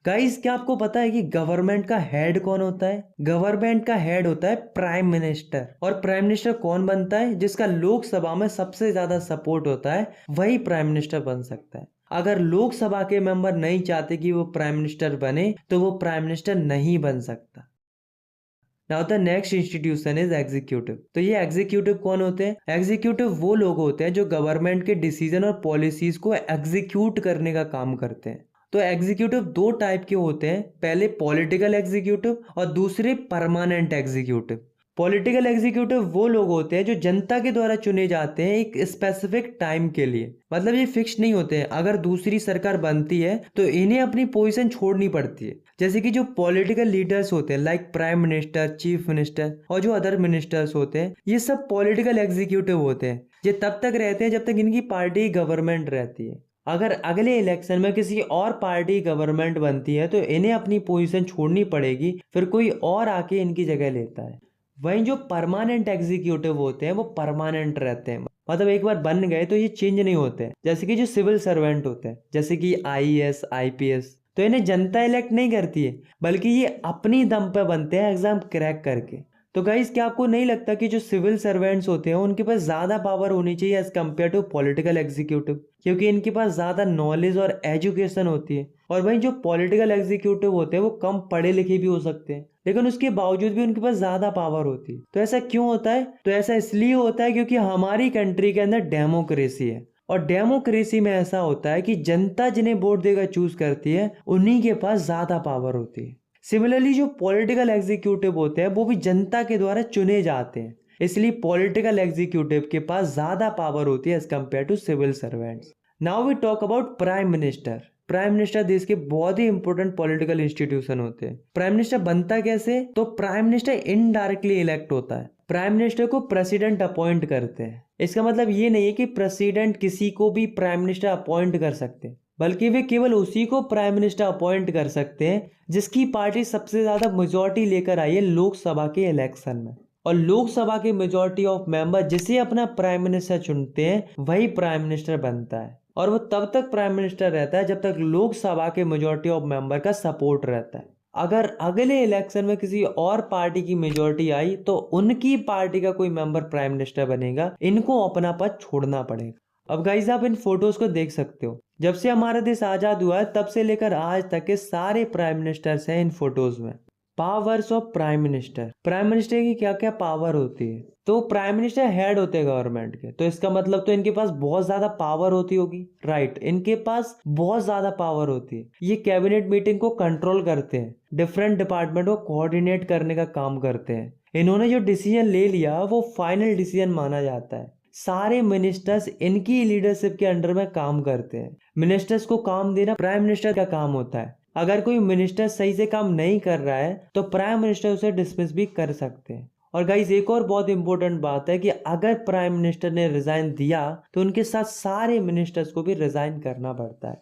Guys, क्या आपको पता है कि गवर्नमेंट का हेड कौन होता है? गवर्नमेंट का हेड होता है प्राइम मिनिस्टर। और प्राइम मिनिस्टर कौन बनता है? जिसका लोकसभा में सबसे ज्यादा सपोर्ट होता है, वही प्राइम मिनिस्टर बन सकता है। अगर लोकसभा के मेंबर नहीं चाहते कि वो प्राइम मिनिस्टर बने, तो वो प्राइम मिनिस्टर नहीं बन सकता। Now the next institution is executive. तो ये एग्जीक्यूटिव कौन होते हैं? एग्जीक्यूटिव वो लोग होते हैं जो गवर्नमेंट के डिसीजन और पॉलिसीज को एग्जीक्यूट करने का काम करते हैं। तो एग्जीक्यूटिव दो टाइप के होते हैं, पहले पॉलिटिकल एग्जीक्यूटिव और दूसरे परमानेंट एग्जीक्यूटिव। पॉलिटिकल एग्जीक्यूटिव वो लोग होते हैं जो जनता के द्वारा चुने जाते हैं एक स्पेसिफिक टाइम के लिए, मतलब ये फिक्स नहीं होते हैं। अगर दूसरी सरकार बनती है तो इन्हें अपनी पोजीशन छोड़नी पड़ती है। जैसे कि जो पॉलिटिकल लीडर्स होते हैं like prime minister, chief minister और जो अदर मिनिस्टर्स होते हैं, ये सब पॉलिटिकल एग्जीक्यूटिव होते हैं। ये तब तक रहते हैं जब तक इनकी पार्टी गवर्नमेंट रहती है। अगर अगले इलेक्शन में किसी और पार्टी गवर्नमेंट बनती है तो इन्हें अपनी पोजीशन छोड़नी पड़ेगी, फिर कोई और आके इनकी जगह लेता है। वहीं जो परमानेंट एग्जीक्यूटिव होते हैं वो परमानेंट रहते हैं, मतलब एक बार बन गए तो ये चेंज नहीं होते हैं। जैसे कि जो सिविल सर्वेंट होते हैं, जैसे कि आईएएस, आईपीएस, तो इन्हें जनता इलेक्ट नहीं करती है, बल्कि ये अपनी दम पे बनते हैं एग्जाम क्रैक करके। तो गाइस, क्या आपको नहीं लगता कि जो सिविल सर्वेंट्स होते हैं उनके पास ज्यादा पावर होनी चाहिए as compare to political executive, क्योंकि इनके पास ज्यादा नॉलेज और एजुकेशन होती है। और वहीं जो पॉलिटिकल एग्जीक्यूटिव होते हैं वो कम पढ़े लिखे भी हो सकते हैं, लेकिन उसके बावजूद भी उनके पास ज्यादा पावर होती है। तो ऐसा क्यों होता है? तो ऐसा इसलिए होता है क्योंकि हमारी कंट्री के अंदर डेमोक्रेसी है, और डेमोक्रेसी में ऐसा होता है कि जनता जिन्हें वोट देकर चूज करती है उन्हीं के पास ज्यादा पावर होती है। सिमिलरली जो पॉलिटिकल एग्जीक्यूटिव होते हैं वो भी जनता के द्वारा चुने जाते हैं, इसलिए पॉलिटिकल एग्जीक्यूटिव के पास ज्यादा पावर होती है as compare to civil servants. Now we talk about prime minister. Prime minister देश के बहुत ही इंपॉर्टेंट पॉलिटिकल इंस्टीट्यूशन होते हैं। प्राइम मिनिस्टर बनता कैसे? तो प्राइम मिनिस्टर इनडायरेक्टली इलेक्ट होता है। प्राइम मिनिस्टर को प्रेसिडेंट अपॉइंट करते हैं। इसका मतलब ये नहीं है कि प्रेसिडेंट किसी को भी प्राइम मिनिस्टर अपॉइंट कर सकते हैं, बल्कि वे केवल उसी को प्राइम मिनिस्टर अपॉइंट कर सकते हैं जिसकी पार्टी सबसे ज्यादा मेजोरिटी लेकर आई है लोकसभा के इलेक्शन में। और लोकसभा के मेजोरिटी ऑफ मेंबर जिसे अपना प्राइम मिनिस्टर चुनते हैं वही प्राइम मिनिस्टर बनता है, और वो तब तक प्राइम मिनिस्टर रहता है जब तक लोकसभा के मेजोरिटी ऑफ मेंबर का सपोर्ट रहता है। अगर अगले इलेक्शन में किसी और पार्टी की मेजोरिटी आई तो उनकी पार्टी का कोई मेंबर प्राइम मिनिस्टर बनेगा, इनको अपना पद छोड़ना पड़ेगा। अब गाइस, आप इन फोटोज को देख सकते हो। जब से हमारा देश आजाद हुआ है तब से लेकर आज तक के सारे प्राइम मिनिस्टर्स हैं इन फोटोज में। Powers of prime minister. Prime minister की क्या क्या पावर होती है? तो प्राइम मिनिस्टर हेड होते हैं गवर्नमेंट के, तो इसका मतलब तो इनके पास बहुत ज्यादा पावर होती होगी, राइट? इनके पास बहुत ज्यादा पावर होती है। ये कैबिनेट मीटिंग को कंट्रोल करते हैं, डिफरेंट डिपार्टमेंट को कोऑर्डिनेट करने का काम करते हैं। इन्होंने जो डिसीजन ले लिया वो फाइनल डिसीजन माना जाता है। सारे मिनिस्टर्स इनकी लीडरशिप के अंडर में काम करते हैं। मिनिस्टर्स को काम देना प्राइम मिनिस्टर का काम होता है। अगर कोई मिनिस्टर सही से काम नहीं कर रहा है तो प्राइम मिनिस्टर उसे डिसमिस भी कर सकते हैं। और गाइस, एक और बहुत इंपॉर्टेंट बात है कि अगर प्राइम मिनिस्टर ने रिजाइन दिया तो उनके साथ सारे मिनिस्टर्स को भी रिजाइन करना पड़ता है।